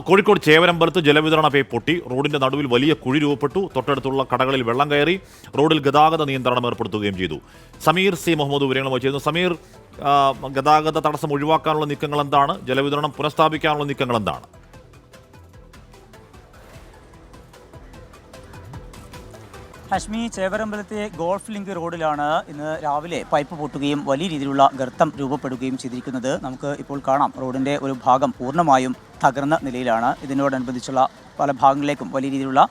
കോഴിക്കോട് ചേവരമ്പലത്ത് ജലവിതരണ പൈപ്പ് പൊട്ടി. റോഡിന്റെ നടുവിൽ വലിയ കുഴി രൂപപ്പെട്ടു. തൊട്ടടുത്തുള്ള കടകളിൽ വെള്ളം കയറി. റോഡിൽ ഗതാഗത നിയന്ത്രണം ഏർപ്പെടുത്തുകയും ചെയ്തു. സമീർ സി മുഹമ്മദ് വിവരങ്ങളുമായി ചെയ്യുന്നു. സമീർ, ഗതാഗത തടസ്സം ഒഴിവാക്കാനുള്ള നീക്കങ്ങൾ എന്താണ്? ജലവിതരണം പുനഃസ്ഥാപിക്കാനുള്ള നീക്കങ്ങൾ എന്താണ്? ഹഷ്മി, ചേവരമ്പലത്തെ ഗോൾഫ് ലിങ്ക് റോഡിലാണ് ഇന്ന് രാവിലെ പൈപ്പ് പൊട്ടുകയും വലിയ രീതിയിലുള്ള ഗർത്തം രൂപപ്പെടുകയും ചെയ്തിരിക്കുന്നത്. നമുക്ക് ഇപ്പോൾ കാണാം, റോഡിൻ്റെ ഒരു ഭാഗം പൂർണ്ണമായും തകർന്ന നിലയിലാണ്. ഇതിനോടനുബന്ധിച്ചുള്ള പല ഭാഗങ്ങളിലേക്കും വലിയ രീതിയിലുള്ള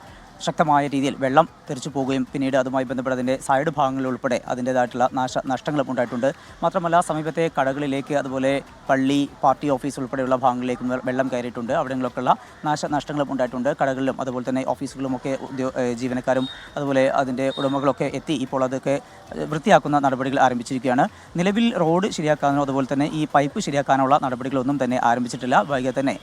ശക്തമായ രീതിയിൽ വെള്ളം തെറിച്ചു പോവുകയും പിന്നീട് അതുമായി ബന്ധപ്പെട്ട് അതിൻ്റെ സൈഡ് ഭാഗങ്ങളിൽ ഉൾപ്പെടെ അതിൻ്റേതായിട്ടുള്ള നഷ്ടങ്ങളും ഉണ്ടായിട്ടുണ്ട്. മാത്രമല്ല, സമീപത്തെ കടകളിലേക്ക്, അതുപോലെ പള്ളി, പാർട്ടി ഓഫീസ് ഉൾപ്പെടെയുള്ള ഭാഗങ്ങളിലേക്കും വെള്ളം കയറിയിട്ടുണ്ട്. അവിടങ്ങളിലൊക്കെയുള്ള നാശനഷ്ടങ്ങളും ഉണ്ടായിട്ടുണ്ട്. കടകളിലും അതുപോലെ തന്നെ ഓഫീസുകളുമൊക്കെ ജീവനക്കാരും അതുപോലെ അതിൻ്റെ ഉടമകളൊക്കെ എത്തി ഇപ്പോൾ അതൊക്കെ വൃത്തിയാക്കുന്ന നടപടികൾ ആരംഭിച്ചിരിക്കുകയാണ്. നിലവിൽ റോഡ് ശരിയാക്കാനോ അതുപോലെ തന്നെ ഈ പൈപ്പ് ശരിയാക്കാനുള്ള നടപടികളൊന്നും തന്നെ ആരംഭിച്ചിട്ടില്ല. വൈകിട്ട് തന്നെ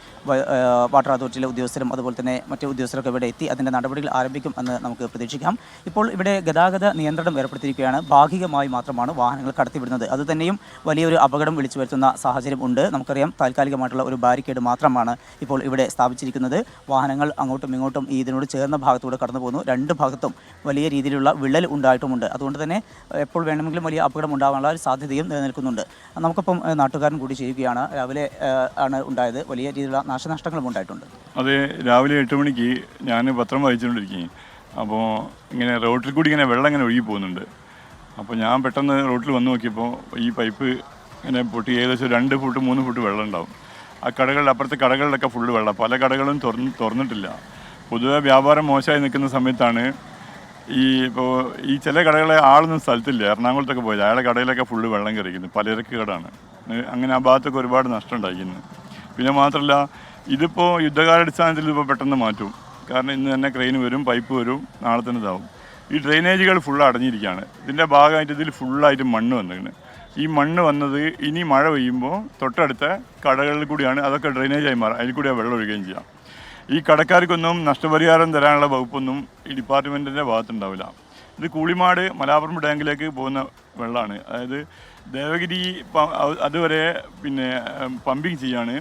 വാട്ടർ അതോറിറ്റിയിലെ ഉദ്യോഗസ്ഥരും അതുപോലെ തന്നെ മറ്റു ഉദ്യോഗസ്ഥരൊക്കെ ഇവിടെ എത്തി അതിൻ്റെ നടപടികൾ ആരംഭിക്കും എന്ന് നമുക്ക് പ്രതീക്ഷിക്കാം. ഇപ്പോൾ ഇവിടെ ഗതാഗത നിയന്ത്രണം ഏർപ്പെടുത്തിയിരിക്കുകയാണ്. ഭാഗികമായി മാത്രമാണ് വാഹനങ്ങൾ കടത്തിവിടുന്നത്. അതുതന്നെയും വലിയൊരു അപകടം വിളിച്ചു വരുത്തുന്ന സാഹചര്യം ഉണ്ട്. നമുക്കറിയാം, താൽക്കാലികമായിട്ടുള്ള ഒരു ബാരിക്കേഡ് മാത്രമാണ് ഇപ്പോൾ ഇവിടെ സ്ഥാപിച്ചിരിക്കുന്നത്. വാഹനങ്ങൾ അങ്ങോട്ടും ഇങ്ങോട്ടും ഇതിനോട് ചേർന്ന ഭാഗത്തൂടെ കടന്നു പോകുന്നു. രണ്ട് ഭാഗത്തും വലിയ രീതിയിലുള്ള വിള്ളൽ ഉണ്ടായിട്ടുമുണ്ട്. അതുകൊണ്ട് തന്നെ എപ്പോൾ വേണമെങ്കിലും വലിയ അപകടം ഉണ്ടാകാനുള്ള ഒരു സാധ്യതയും നിലനിൽക്കുന്നുണ്ട്. നമുക്കിപ്പം നാട്ടുകാരൻ കൂടി ചെയ്യുകയാണ്. രാവിലെ ആണ് ഉണ്ടായത്. വലിയ രീതിയിലുള്ള നാശനഷ്ടങ്ങളും ഉണ്ടായിട്ടുണ്ട്. അതെ, രാവിലെ 8 മണിക്ക് ഞാൻ പത്രം വായിച്ചുകൊണ്ടിരിക്കുകയും അപ്പോൾ ഇങ്ങനെ റോട്ടിൽ കൂടി ഇങ്ങനെ വെള്ളം ഇങ്ങനെ ഒഴുകി പോകുന്നുണ്ട്. അപ്പോൾ ഞാൻ പെട്ടെന്ന് റോട്ടിൽ വന്ന് നോക്കിയപ്പോൾ ഈ പൈപ്പ് ഇങ്ങനെ പൊട്ടി ഏകദേശം 2 ഫുട്ട് 3 ഫുട്ട് വെള്ളം ഉണ്ടാവും. ആ കടകളിൽ, അപ്പുറത്തെ കടകളിലൊക്കെ ഫുള്ള് വെള്ളം. പല കടകളും തുറന്നിട്ടില്ല. പൊതുവെ വ്യാപാരം മോശമായി നിൽക്കുന്ന സമയത്താണ് ഈ ചില കടകളെ ആളൊന്നും സ്ഥലത്തില്ല. എറണാകുളത്തൊക്കെ പോയത് അയാളുടെ കടയിലൊക്കെ ഫുള്ള് വെള്ളം കയറിക്കുന്നു. പലചരക്ക് കടയാണ്. അങ്ങനെ ആ ഭാഗത്തൊക്കെ ഒരുപാട് നഷ്ടം ഉണ്ടായിരിക്കുന്നു. പിന്നെ മാത്രമല്ല, ഇതിപ്പോൾ യുദ്ധകാലാടിസ്ഥാനത്തിൽ ഇപ്പോൾ പെട്ടെന്ന് മാറ്റും. കാരണം ഇന്ന് തന്നെ ക്രെയിൻ വരും, പൈപ്പ് വരും, നാളെ തന്നെ ഇതാവും. ഈ ഡ്രെയിനേജുകൾ ഫുള്ള് അടഞ്ഞിരിക്കുകയാണ്. ഇതിൻ്റെ ഭാഗമായിട്ട് ഇതിൽ ഫുള്ളായിട്ട് മണ്ണ് വന്നിരിക്കുന്നു. ഈ മണ്ണ് വന്നത് ഇനി മഴ പെയ്യുമ്പോൾ തൊട്ടടുത്ത കടകളിൽ കൂടിയാണ് അതൊക്കെ ഡ്രെയിനേജായി മാറുക. അതിൽ കൂടി വെള്ളം ഒഴുകുകയും ചെയ്യാം. ഈ കടക്കാർക്കൊന്നും നഷ്ടപരിഹാരം തരാനുള്ള വകുപ്പൊന്നും ഈ ഡിപ്പാർട്ട്മെൻറ്റിൻ്റെ ഭാഗത്തുണ്ടാവില്ല. ഇത് കൂളിമാട് മലാപ്പറമ്പ് ടാങ്കിലേക്ക് പോകുന്ന വെള്ളമാണ്. അതായത് ദേവഗിരി അതുവരെ പിന്നെ പമ്പിങ് ചെയ്യാണ്.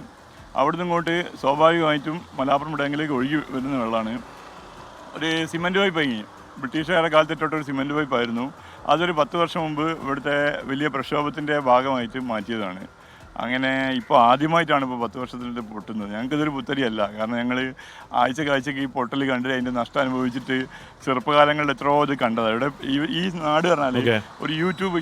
അവിടുന്ന് ഇങ്ങോട്ട് സ്വാഭാവികമായിട്ടും മലാപ്പുറം ടാങ്കിലേക്ക് ഒഴുകി വരുന്ന വെള്ളമാണ്. ഒരു സിമൻറ്റ് പൈപ്പ്, ബ്രിട്ടീഷുകാരുടെ കാലത്ത് തൊട്ടൊരു സിമൻറ്റ് പൈപ്പായിരുന്നു. അതൊരു 10 വർഷം മുമ്പ് ഇവിടുത്തെ വലിയ പ്രക്ഷോഭത്തിൻ്റെ ഭാഗമായിട്ട് മാറ്റിയതാണ്. അങ്ങനെ ഇപ്പോൾ ആദ്യമായിട്ടാണ് ഇപ്പോൾ 10 വർഷത്തിൻ്റെ പൊട്ടുന്നത്. ഞങ്ങൾക്കിതൊരു പുത്തരിയല്ല. കാരണം ഞങ്ങൾ ആഴ്ചക്ക് ഈ പൊട്ടൽ കണ്ട് അതിൻ്റെ നഷ്ടം അനുഭവിച്ചിട്ട് ചെറുപ്പകാലങ്ങളിൽ എത്രയോ ഇത് കണ്ടതാണ്. ഇവിടെ ഈ നാട് പറഞ്ഞാൽ ഒരു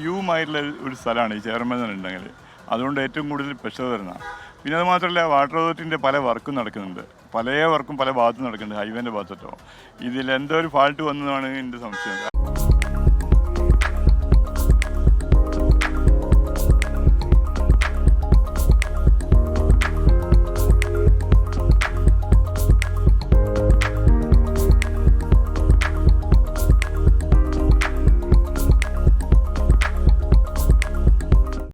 യുമായിട്ടുള്ള ഒരു സ്ഥലമാണ് ഈ ചേർമന്നുണ്ടെങ്കിൽ. അതുകൊണ്ട് ഏറ്റവും കൂടുതൽ പ്രഷർ വരുന്ന. പിന്നെ അത് മാത്രമല്ല, വാട്ടർ അതോറിറ്റിൻ്റെ പല വർക്കും നടക്കുന്നുണ്ട്. പല വർക്കും പല ഭാഗത്തും നടക്കുന്നുണ്ട്. ഹൈവേൻ്റെ ഭാഗത്തോ ഇതിൽ എന്തോ ഒരു ഫാൾട്ട് വന്നതാണ് എൻ്റെ സംശയം.